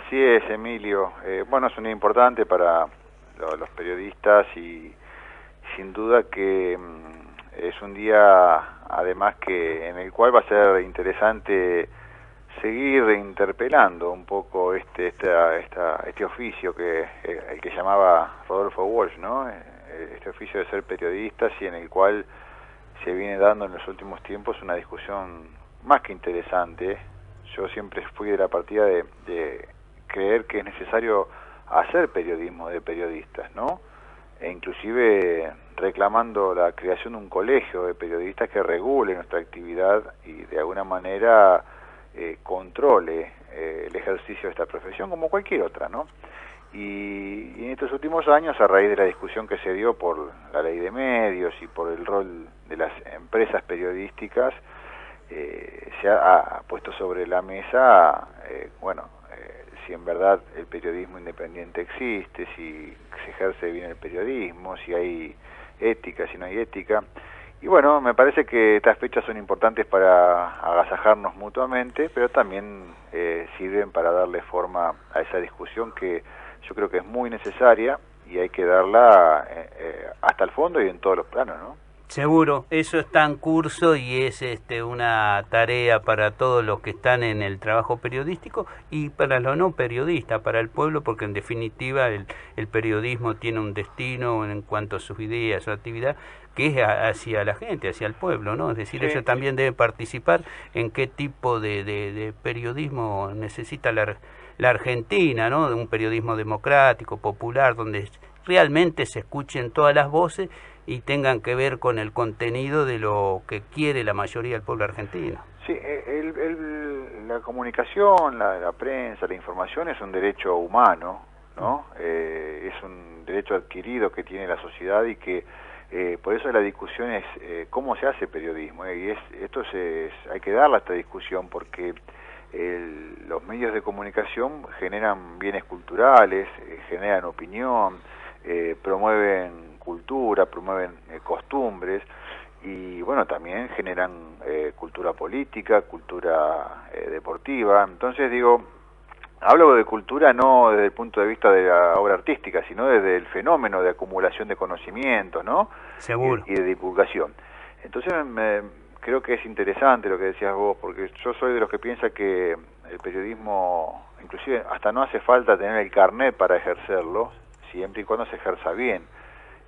Así es, Emilio. Bueno, es un día importante para los periodistas y sin duda que es un día, además, que en el cual va a ser interesante seguir interpelando un poco este oficio que el que llamaba Rodolfo Walsh, ¿no? Este oficio de ser periodistas y en el cual se viene dando en los últimos tiempos una discusión más que interesante. Yo siempre fui de la partida de creer que es necesario hacer periodismo de periodistas, ¿no? E inclusive reclamando la creación de un colegio de periodistas que regule nuestra actividad y de alguna manera controle el ejercicio de esta profesión como cualquier otra, ¿no? Y en estos últimos años, a raíz de la discusión que se dio por la ley de medios y por el rol de las empresas periodísticas, se ha puesto sobre la mesa, si en verdad el periodismo independiente existe, si se ejerce bien el periodismo, si hay ética, si no hay ética. Y bueno, me parece que estas fechas son importantes para agasajarnos mutuamente, pero también sirven para darle forma a esa discusión que yo creo que es muy necesaria y hay que darla hasta el fondo y en todos los planos, ¿no? Seguro, eso está en curso y es una tarea para todos los que están en el trabajo periodístico y para los no periodistas, para el pueblo, porque en definitiva el periodismo tiene un destino en cuanto a sus ideas, su actividad, que es hacia la gente, hacia el pueblo, ¿no? Es decir, Sí. ellos también deben participar en qué tipo de periodismo necesita la Argentina, ¿no? De un periodismo democrático, popular, donde realmente se escuchen todas las voces y tengan que ver con el contenido de lo que quiere la mayoría del pueblo argentino. Sí, la comunicación, la prensa, la información es un derecho humano, ¿no? Es un derecho adquirido que tiene la sociedad y que por eso la discusión es cómo se hace periodismo. Y hay que darle a esta discusión porque los medios de comunicación generan bienes culturales, generan opinión, promueven cultura, promueven costumbres y bueno, también generan cultura política, cultura deportiva. Entonces digo, hablo de cultura no desde el punto de vista de la obra artística, sino desde el fenómeno de acumulación de conocimientos, ¿no? Seguro. Y de divulgación. Entonces creo que es interesante lo que decías vos, porque yo soy de los que piensa que el periodismo, inclusive hasta no hace falta tener el carnet para ejercerlo, siempre y cuando se ejerza bien.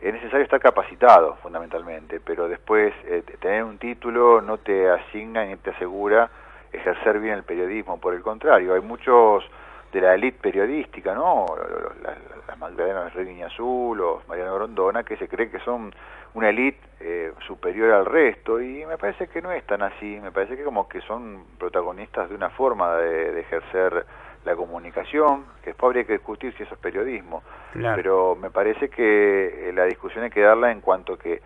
Es necesario estar capacitado, fundamentalmente, pero después tener un título no te asigna ni te asegura ejercer bien el periodismo. Por el contrario, hay muchos de la élite periodística, ¿no? Las Magdalena Reguiñazú, los Mariano Grondona, que se cree que son una élite superior al resto, y me parece que no es tan así. Me parece que como que son protagonistas de una forma de ejercer la comunicación, que después habría que discutir si eso es periodismo. Claro. Pero me parece que la discusión hay que darla en cuanto que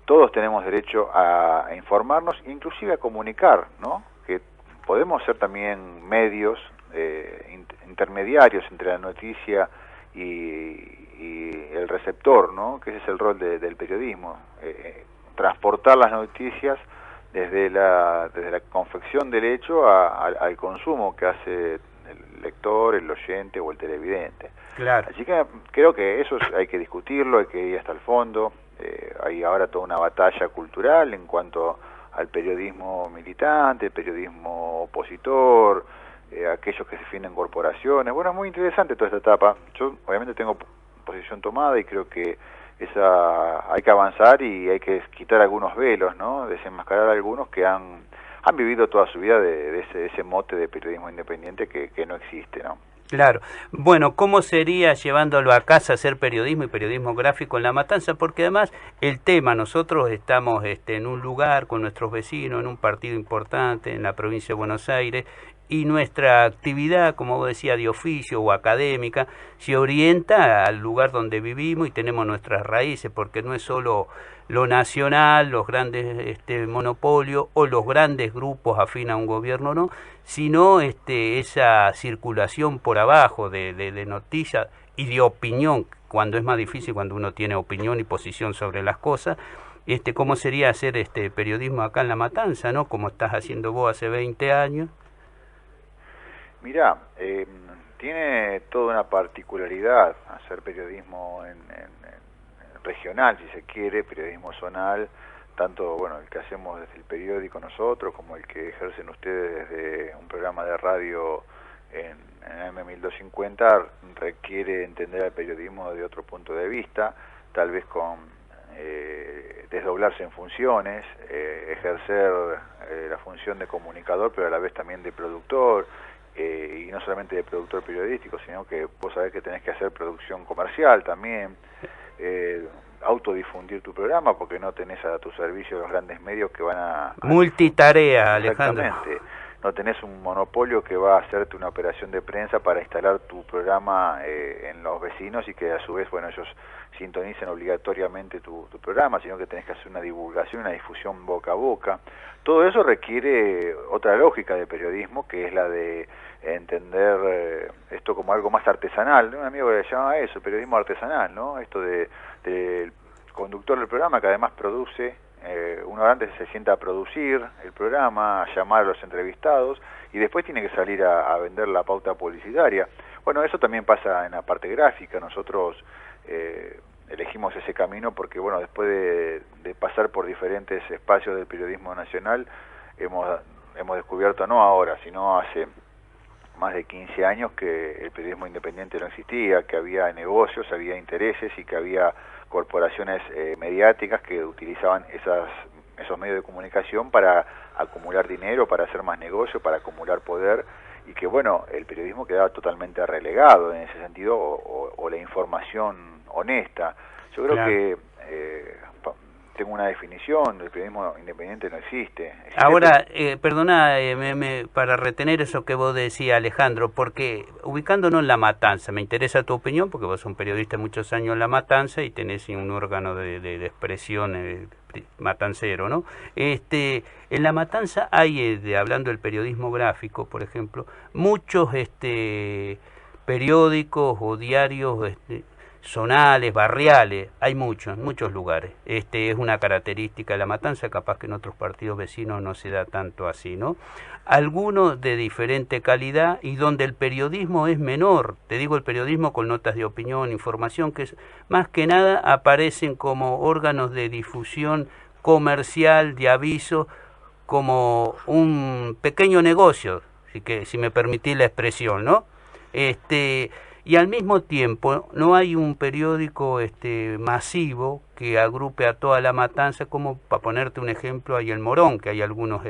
todos tenemos derecho a informarnos, inclusive a comunicar, ¿no? Que podemos ser también medios intermediarios entre la noticia y el receptor, ¿no? Que ese es el rol del periodismo, transportar las noticias desde la confección del hecho al consumo que hace el lector, el oyente o el televidente. Claro. Así que creo que eso hay que discutirlo, hay que ir hasta el fondo. Hay ahora toda una batalla cultural en cuanto al periodismo militante, el periodismo opositor, aquellos que se defienden corporaciones. Bueno, es muy interesante toda esta etapa. Yo obviamente tengo posición tomada y creo que hay que avanzar y hay que quitar algunos velos, ¿no? Desenmascarar algunos que han vivido toda su vida de ese mote de periodismo independiente que no existe, ¿no? Claro. Bueno, ¿cómo sería llevándolo a casa hacer periodismo y periodismo gráfico en La Matanza? Porque además el tema, nosotros estamos en un lugar con nuestros vecinos, en un partido importante en la provincia de Buenos Aires, y nuestra actividad, como vos decías, de oficio o académica, se orienta al lugar donde vivimos y tenemos nuestras raíces, porque no es solo lo nacional, los grandes monopolios o los grandes grupos afín a un gobierno, no, sino esa circulación por abajo de noticias y de opinión, cuando es más difícil, cuando uno tiene opinión y posición sobre las cosas. ¿Cómo sería hacer periodismo acá en La Matanza, no? Como estás haciendo vos hace 20 años. Mirá, tiene toda una particularidad hacer periodismo en regional, si se quiere, periodismo zonal, tanto bueno el que hacemos desde el periódico nosotros, como el que ejercen ustedes desde un programa de radio en AM1250, requiere entender el periodismo de otro punto de vista, tal vez con desdoblarse en funciones, ejercer la función de comunicador, pero a la vez también de productor, y no solamente de productor periodístico, sino que vos sabés que tenés que hacer producción comercial también, autodifundir tu programa, porque no tenés a tu servicio los grandes medios que van a multitarea, Alejandro. Exactamente. No tenés un monopolio que va a hacerte una operación de prensa para instalar tu programa en los vecinos y que a su vez, bueno, ellos sintonicen obligatoriamente tu programa, sino que tenés que hacer una divulgación, una difusión boca a boca. Todo eso requiere otra lógica de periodismo, que es la de entender esto como algo más artesanal. Un amigo le llamaba eso, periodismo artesanal, ¿no? Esto del conductor del programa, que además produce, uno antes se sienta a producir el programa, a llamar a los entrevistados, y después tiene que salir a vender la pauta publicitaria. Bueno, eso también pasa en la parte gráfica. Nosotros elegimos ese camino porque, bueno, después de pasar por diferentes espacios del periodismo nacional, hemos descubierto, no ahora, sino hace más de 15 años, que el periodismo independiente no existía, que había negocios, había intereses y que había corporaciones mediáticas que utilizaban esos medios de comunicación para acumular dinero, para hacer más negocio, para acumular poder, y que, bueno, el periodismo quedaba totalmente relegado en ese sentido, o la información honesta. Yo creo que tengo una definición, el periodismo independiente no existe. Ahora, perdona, para retener eso que vos decías, Alejandro, porque ubicándonos en La Matanza, me interesa tu opinión, porque vos sos un periodista de muchos años en La Matanza y tenés un órgano de expresión matancero, ¿no? En La Matanza hay, hablando del periodismo gráfico, por ejemplo, muchos periódicos o diarios zonales, barriales, hay muchos, en muchos lugares. Es una característica de La Matanza, capaz que en otros partidos vecinos no se da tanto así, ¿no? Algunos de diferente calidad y donde el periodismo es menor, te digo el periodismo con notas de opinión, información, que es, más que nada aparecen como órganos de difusión comercial, de aviso, como un pequeño negocio, si me permitís la expresión, ¿no? Y al mismo tiempo no hay un periódico masivo que agrupe a toda La Matanza, como para ponerte un ejemplo, hay el Morón, que hay algunos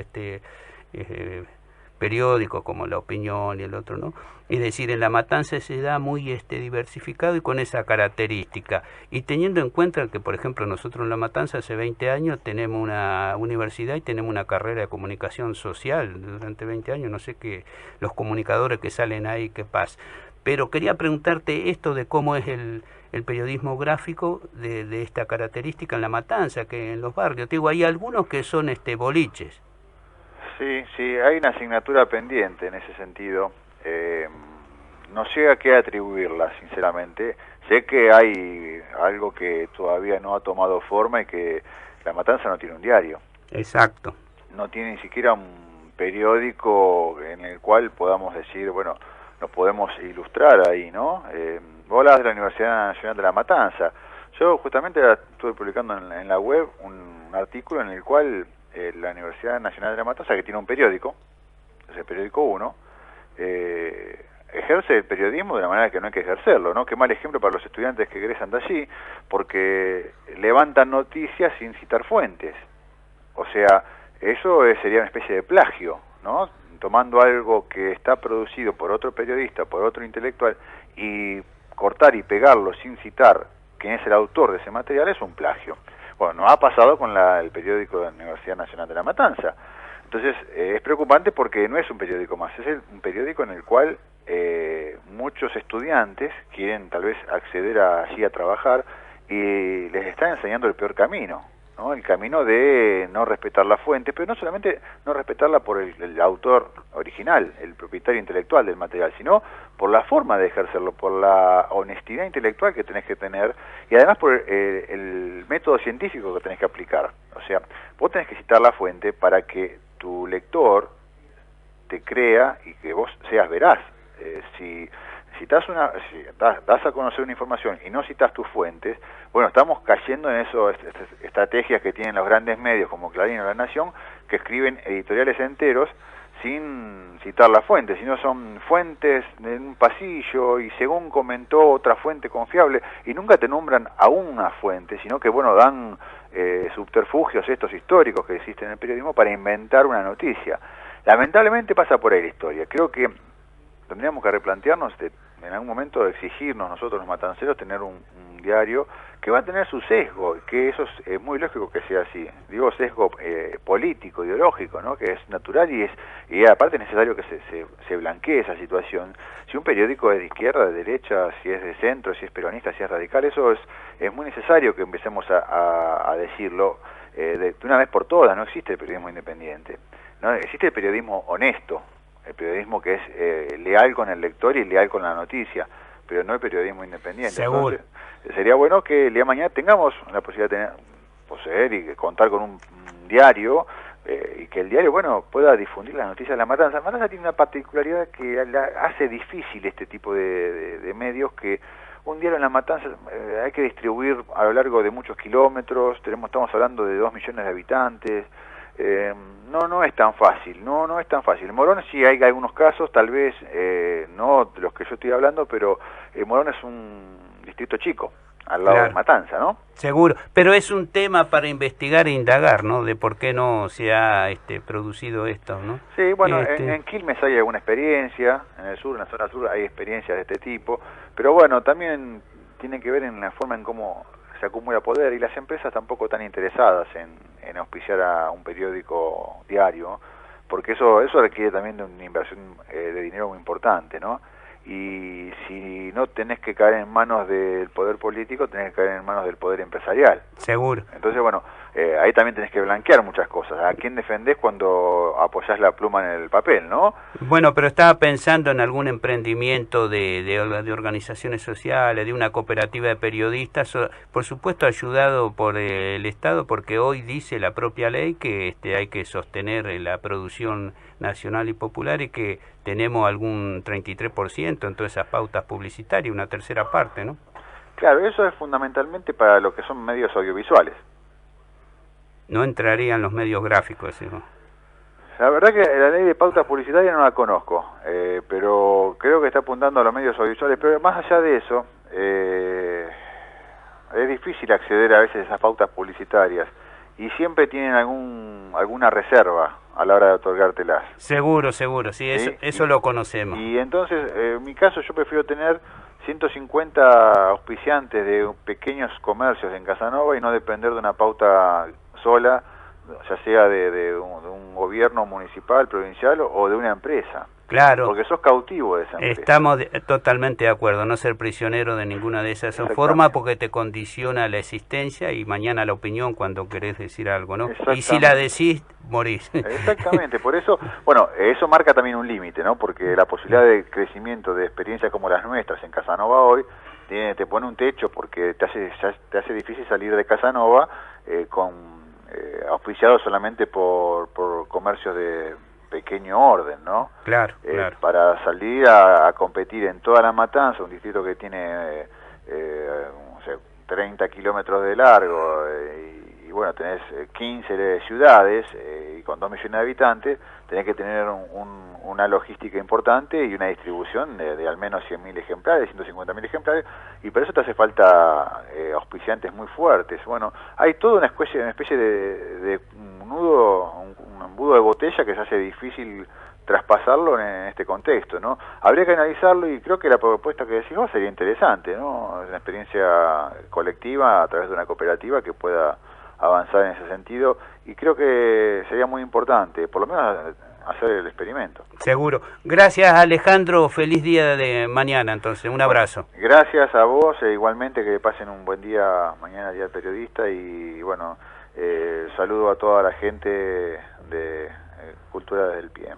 periódicos como La Opinión y el otro, ¿no? Es decir, en La Matanza se da muy diversificado y con esa característica. Y teniendo en cuenta que, por ejemplo, nosotros en La Matanza hace 20 años tenemos una universidad y tenemos una carrera de comunicación social durante 20 años, no sé qué, los comunicadores que salen ahí, qué pasa. Pero quería preguntarte esto de cómo es el periodismo gráfico de esta característica en La Matanza, que en los barrios. Te digo, hay algunos que son boliches. Sí, hay una asignatura pendiente en ese sentido. No sé a qué atribuirla, sinceramente. Sé que hay algo que todavía no ha tomado forma y que La Matanza no tiene un diario. Exacto. No tiene ni siquiera un periódico en el cual podamos decir, bueno, nos podemos ilustrar ahí, ¿no? Vos hablabas de la Universidad Nacional de La Matanza. Yo justamente estuve publicando en la web un artículo en el cual la Universidad Nacional de La Matanza, que tiene un periódico, es el periódico 1, ejerce el periodismo de la manera que no hay que ejercerlo, ¿no? Qué mal ejemplo para los estudiantes que egresan de allí, porque levantan noticias sin citar fuentes. O sea, eso sería una especie de plagio, ¿no? Tomando algo que está producido por otro periodista, por otro intelectual, y cortar y pegarlo sin citar quién es el autor de ese material es un plagio. Bueno, no ha pasado con el periódico de la Universidad Nacional de La Matanza. Entonces, es preocupante porque no es un periódico más, es un periódico en el cual muchos estudiantes quieren tal vez acceder allí a trabajar y les están enseñando el peor camino, ¿no? El camino de no respetar la fuente, pero no solamente no respetarla por el autor original, el propietario intelectual del material, sino por la forma de ejercerlo, por la honestidad intelectual que tenés que tener y además por el método científico que tenés que aplicar. O sea, vos tenés que citar la fuente para que tu lector te crea y que vos seas veraz. Si si das a conocer una información y no citas tus fuentes, bueno, estamos cayendo en eso, estrategias que tienen los grandes medios como Clarín o La Nación, que escriben editoriales enteros sin citar las fuentes, sino son fuentes en un pasillo y según comentó otra fuente confiable, y nunca te nombran a una fuente, sino que, bueno, dan subterfugios estos históricos que existen en el periodismo para inventar una noticia. Lamentablemente pasa por ahí la historia. Creo que tendríamos que replantearnos en algún momento de exigirnos nosotros los matanceros tener un diario que va a tener su sesgo, que eso es muy lógico que sea así. Digo sesgo político, ideológico, ¿no? Que es natural y aparte es necesario que se blanquee esa situación. Si un periódico es de izquierda, de derecha, si es de centro, si es peronista, si es radical, eso es muy necesario que empecemos a decirlo de una vez por todas. No existe el periodismo independiente, no existe el periodismo honesto, el periodismo que es leal con el lector y leal con la noticia, pero no el periodismo independiente. Seguro. Entonces, sería bueno que el día de mañana tengamos la posibilidad de poseer y contar con un diario y que el diario, bueno, pueda difundir las noticias de La Matanza. La Matanza tiene una particularidad que hace difícil este tipo de medios, que un diario en La Matanza hay que distribuir a lo largo de muchos kilómetros, estamos hablando de 2 millones de habitantes. No es tan fácil, no es tan fácil. Morón sí hay algunos casos, tal vez no de los que yo estoy hablando, pero Morón es un distrito chico, al lado de Matanza, ¿no? Seguro, pero es un tema para investigar e indagar, ¿no? De por qué no se ha producido esto, ¿no? Sí, bueno, en Quilmes hay alguna experiencia, en el sur, en la zona sur hay experiencias de este tipo, pero bueno, también tiene que ver en la forma en cómo se acumula poder, y las empresas tampoco están interesadas en auspiciar a un periódico diario, porque eso requiere también de una inversión de dinero muy importante, ¿no? Y si no tenés que caer en manos del poder político, tenés que caer en manos del poder empresarial. Seguro. Entonces, bueno, ahí también tenés que blanquear muchas cosas. ¿A quién defendés cuando apoyás la pluma en el papel, no? Bueno, pero estaba pensando en algún emprendimiento de organizaciones sociales, de una cooperativa de periodistas, por supuesto ayudado por el Estado, porque hoy dice la propia ley que hay que sostener la producción nacional y popular y que tenemos algún 33% en todas esas pautas publicitarias, una tercera parte, ¿no? Claro, eso es fundamentalmente para lo que son medios audiovisuales. No entrarían los medios gráficos, ¿no? La verdad que la ley de pautas publicitarias no la conozco, pero creo que está apuntando a los medios audiovisuales. Pero más allá de eso, es difícil acceder a veces a esas pautas publicitarias y siempre tienen alguna reserva a la hora de otorgártelas. Seguro, sí, eso lo conocemos. Y entonces, en mi caso, yo prefiero tener 150 auspiciantes de pequeños comercios en Casanova y no depender de una pauta sola, ya sea de un gobierno municipal, provincial o de una empresa. Claro. Porque sos cautivo de esa empresa. Estamos totalmente de acuerdo, no ser prisionero de ninguna de esas formas, porque te condiciona la existencia y mañana la opinión cuando querés decir algo, ¿no? Y si la decís, morís. Exactamente, por eso, bueno, eso marca también un límite, ¿no? Porque la posibilidad de crecimiento de experiencias como las nuestras en Casanova hoy te pone un techo, porque te hace difícil salir de Casanova auspiciado solamente por comercios de pequeño orden, ¿no? Claro. Para salir a competir en toda La Matanza, un distrito que tiene 30 kilómetros de largo y bueno, tenés 15 ciudades y con 2 millones de habitantes, tenés que tener una logística importante y una distribución de al menos 100.000 ejemplares, 150.000 ejemplares, y por eso te hace falta auspiciantes muy fuertes. Bueno, hay toda una especie de un embudo de botella que se hace difícil traspasarlo en este contexto, ¿no? Habría que analizarlo y creo que la propuesta que decís vos sería interesante, ¿no? Es una experiencia colectiva a través de una cooperativa que pueda avanzar en ese sentido y creo que sería muy importante, por lo menos hacer el experimento. Seguro. Gracias, Alejandro. Feliz día de mañana, entonces. Un abrazo. Bueno, gracias a vos, igualmente que pasen un buen día mañana, Día del Periodista, y bueno, saludo a toda la gente de Cultura desde el Pie.